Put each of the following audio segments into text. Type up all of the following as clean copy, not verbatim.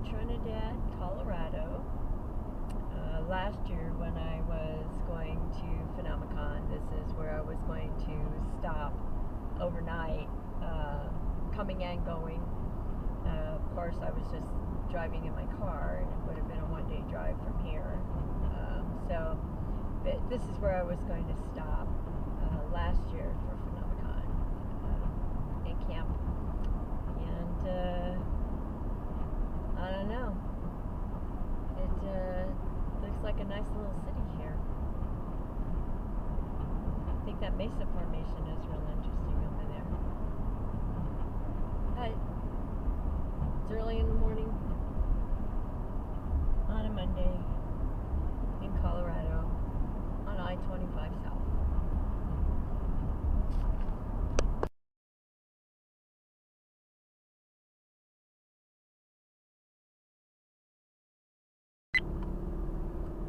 Trinidad, Colorado. Last year when I was going to Phenomicon, this is where I was going to stop overnight, coming and going. Of course, I was just driving in my car, and it would have been a one-day drive from here. But this is where I was going to stop last year for Phenomicon and camp. And I don't know. It looks like a nice little city here. I think that Mesa Formation is real interesting over there. Hi. It's early in the morning on a Monday in Colorado on I-25 South.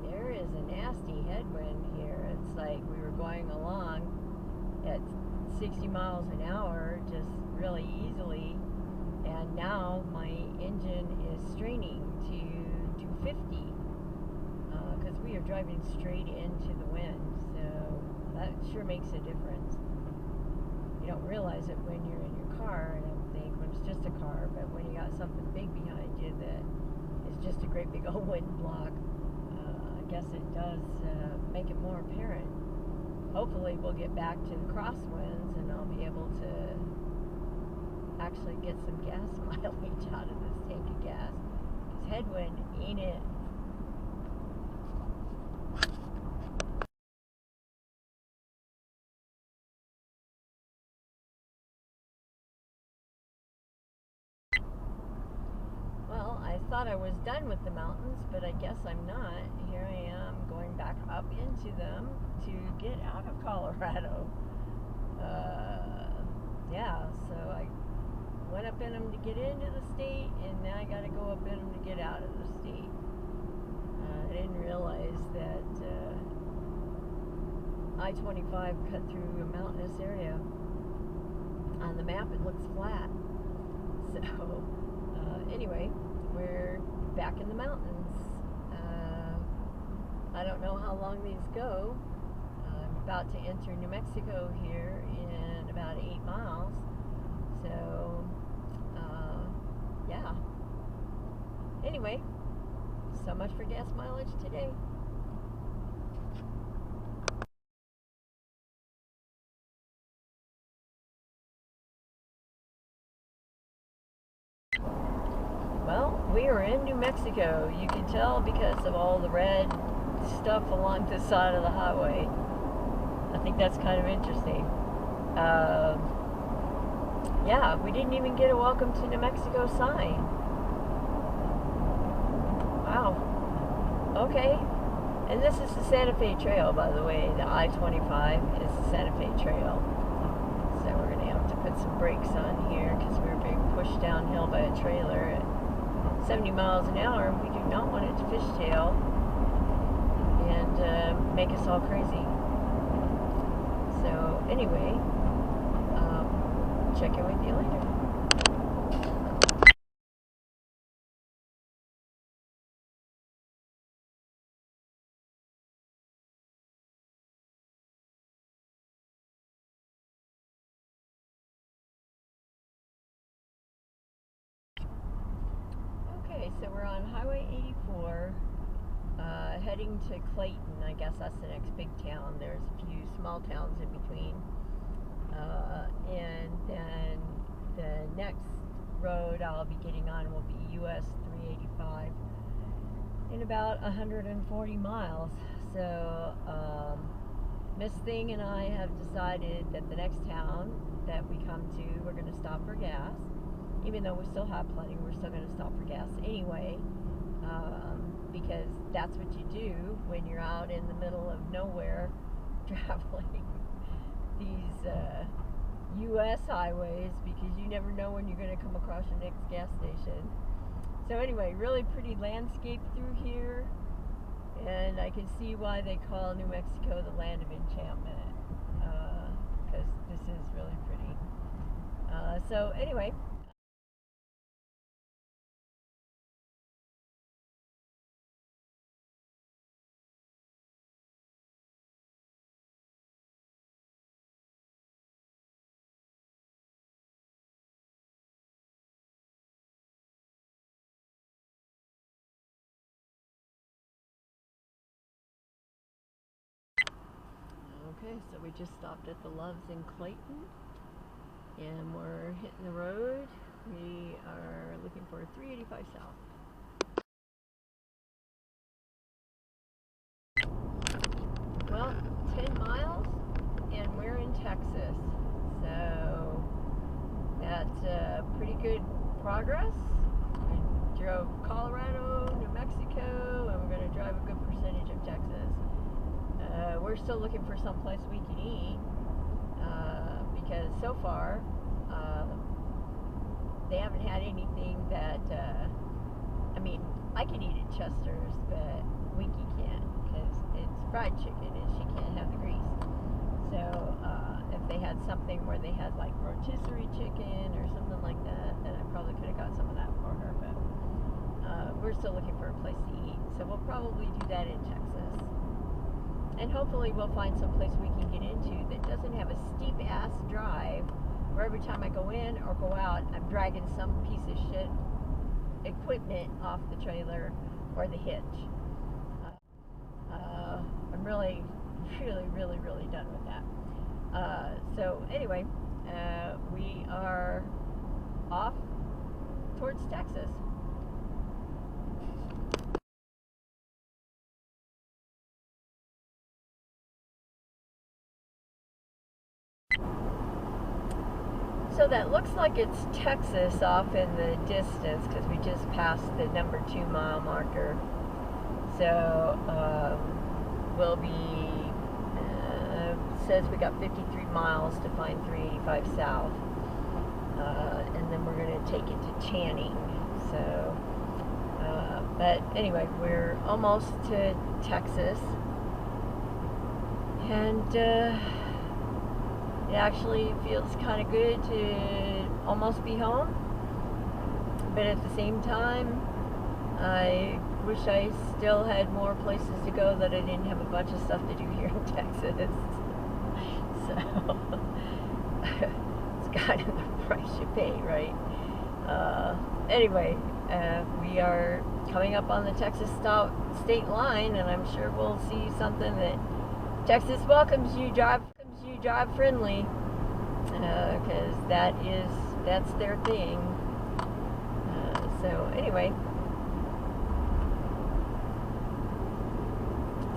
There is a nasty headwind here. It's like we were going along at 60 miles an hour just really easily, and now my engine is straining to 250 because we are driving straight into the wind, so that sure makes a difference. You don't realize it when you're in your car, I don't think, when it's just a car, but when you got something big behind you that is just a great big old wind block, I guess it does make it more apparent. Hopefully we'll get back to the crosswinds and I'll be able to actually get some gas mileage out of this tank of gas, because headwind ain't it. Well, I thought I was done with the mountains, but I guess I'm not. Here I am going back up into them to get out of Colorado. Yeah, so I went up in them to get into the state, and now I got to go up in them to get out of the state. I didn't realize that I-25 cut through a mountainous area. On the map it looks flat. So anyway, we're back in the mountains. I don't know how long these go. I'm about to enter New Mexico here in about 8 miles. So, yeah. Anyway, so much for gas mileage today. Well, we are in New Mexico. You can tell because of all the red stuff along the side of the highway. I think that's kind of interesting. Yeah, we didn't even get a welcome to New Mexico sign. Wow. Okay. And this is the Santa Fe Trail, by the way. The I-25 is the Santa Fe Trail. So we're going to have to put some brakes on here because we're being pushed downhill by a trailer at 70 miles an hour, and we do not want it to fishtail and make us all crazy. So anyway, check in with you later. Okay, so we're on Highway 84, heading to Clayton. I guess that's the next big town. There's a few small towns in between. And then the next road I'll be getting on will be US 385 in about 140 miles. So Miss Thing and I have decided that the next town that we come to, we're going to stop for gas. Even though we still have plenty, we're still going to stop for gas anyway, because that's what you do when you're out in the middle of nowhere traveling these U.S. highways, because you never know when you're going to come across your next gas station. So anyway, really pretty landscape through here, and I can see why they call New Mexico the land of enchantment, because this is really pretty. So anyway, Okay, so we just stopped at the Loves in Clayton, and we're hitting the road. We are looking for 385 South. Well, 10 miles, and we're in Texas, so that's pretty good progress. We drove Colorado, New Mexico, and we're going to drive a good percentage of Texas. We're still looking for some place we can eat, because so far they haven't had anything that, I can eat at Chester's, but Winky can't, because it's fried chicken and she can't have the grease. So if they had something where they had like rotisserie chicken or something like that, then I probably could have got some of that for her, but we're still looking for a place to eat, so we'll probably do that in Texas. And hopefully we'll find some place we can get into that doesn't have a steep ass drive where every time I go in or go out, I'm dragging some piece of shit equipment off the trailer or the hitch. I'm really done with that. So anyway, we are off towards Texas. So that looks like it's Texas off in the distance, because we just passed the number 2 mile marker. So we'll be, says we got 53 miles to find 385 South. And then we're going to take it to Channing. So, but anyway, we're almost to Texas. And it actually feels kind of good to almost be home, but at the same time, I wish I still had more places to go, that I didn't have a bunch of stuff to do here in Texas. So it's kind of the price you pay, right? Anyway, we are coming up on the Texas state line, and I'm sure we'll see something that Texas welcomes you, drive friendly, because that's their thing. So anyway,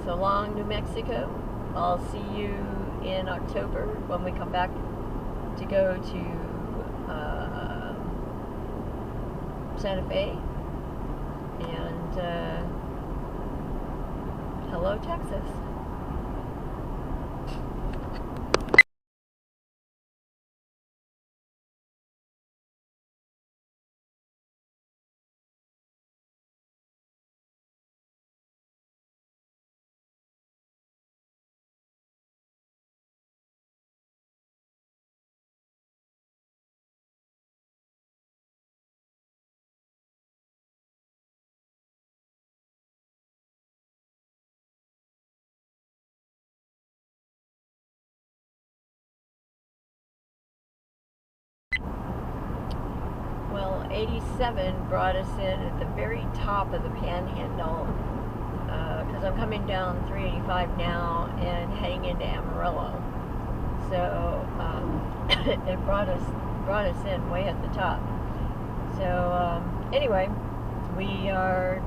so long, New Mexico. I'll see you in October when we come back to go to Santa Fe, and hello, Texas. Well, 87 brought us in at the very top of the Panhandle, because I'm coming down 385 now and heading into Amarillo. So it brought us in way at the top. So anyway, we are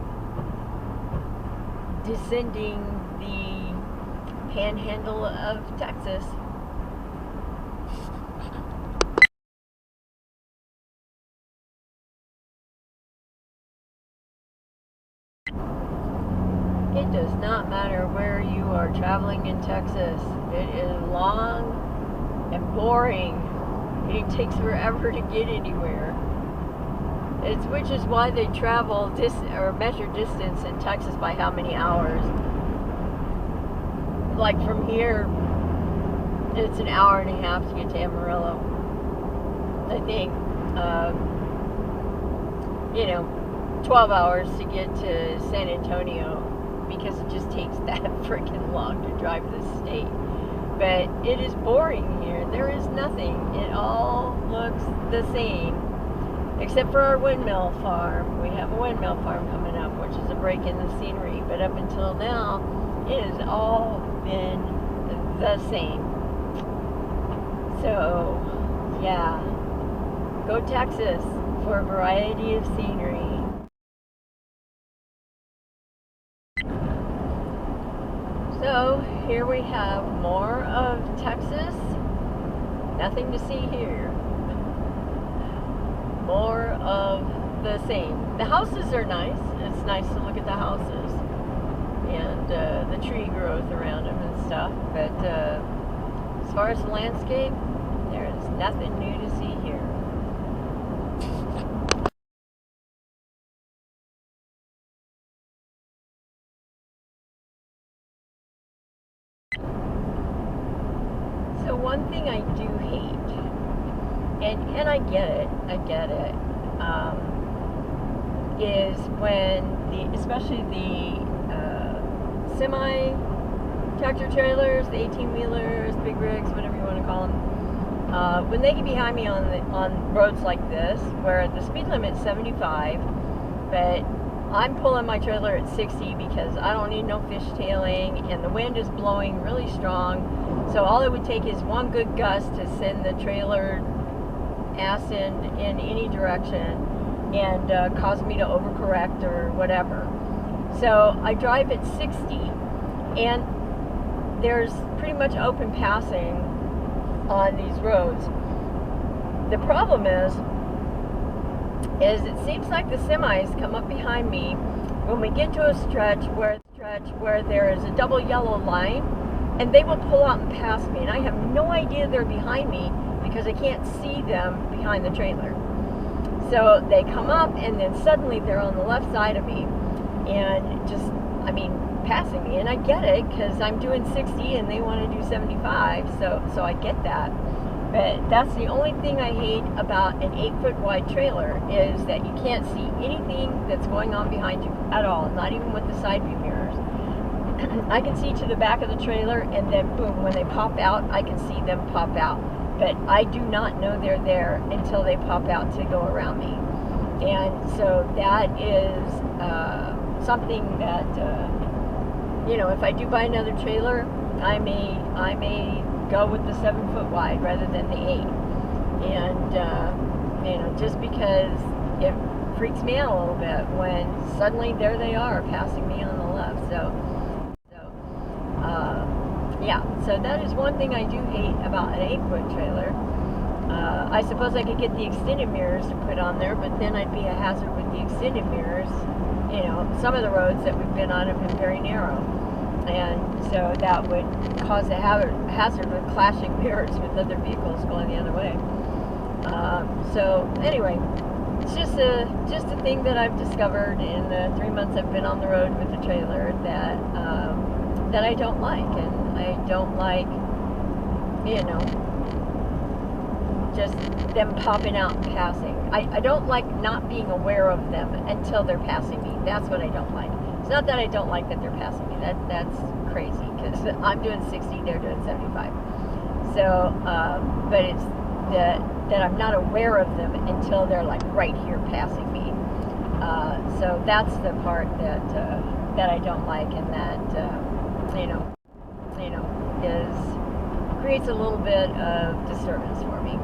descending the Panhandle of Texas. It does not matter where you are traveling in Texas. It is long and boring. It takes forever to get anywhere. Which is why they travel or measure distance in Texas by how many hours. Like from here, it's an hour and a half to get to Amarillo. I think, 12 hours to get to San Antonio, because it just takes that freaking long to drive this state. But it is boring here. There is nothing. It all looks the same, except for our windmill farm. We have a windmill farm coming up, which is a break in the scenery. But up until now, it has all been the same. So, yeah, go Texas for a variety of scenery. So, here we have more of Texas. Nothing to see here. More of the same. The houses are nice. It's nice to look at the houses and the tree growth around them and stuff. But as far as the landscape, there is nothing new to see here. So one thing I do hate, and I get it, is when especially the semi tractor trailers, the 18-wheelers, big rigs, whatever you want to call them, when they get behind me on roads like this, where the speed limit's 75, but I'm pulling my trailer at 60 because I don't need no fishtailing, and the wind is blowing really strong. So all it would take is one good gust to send the trailer ass in any direction and cause me to overcorrect or whatever. So I drive at 60, and there's pretty much open passing on these roads. The problem is it seems like the semis come up behind me when we get to a stretch where there is a double yellow line, and they will pull out and pass me, and I have no idea they're behind me because I can't see them behind the trailer. So they come up, and then suddenly they're on the left side of me, and just, passing me. And I get it, because I'm doing 60 and they want to do 75, so I get that. But that's the only thing I hate about an 8-foot wide trailer, is that you can't see anything that's going on behind you at all, not even with the side view mirrors. I can see to the back of the trailer, and then boom, when they pop out, I can see them pop out. But I do not know they're there until they pop out to go around me. And so that is something that, if I do buy another trailer, I may go with the 7-foot wide rather than the 8. And, just because it freaks me out a little bit when suddenly there they are passing me on the left. So that is one thing I do hate about an 8-foot trailer. I suppose I could get the extended mirrors to put on there, but then I'd be a hazard with the extended mirrors. Some of the roads that we've been on have been very narrow, and so that would cause a hazard with clashing mirrors with other vehicles going the other way. So anyway, it's just a thing that I've discovered in the 3 months I've been on the road with the trailer that I don't like, and I don't like, just them popping out and passing. I don't like not being aware of them until they're passing me. That's what I don't like. It's not that I don't like that they're passing me. That's crazy, because I'm doing 60, they're doing 75. So, but it's that I'm not aware of them until they're like right here passing me. So that's the part that I don't like, and that creates a little bit of disturbance for me.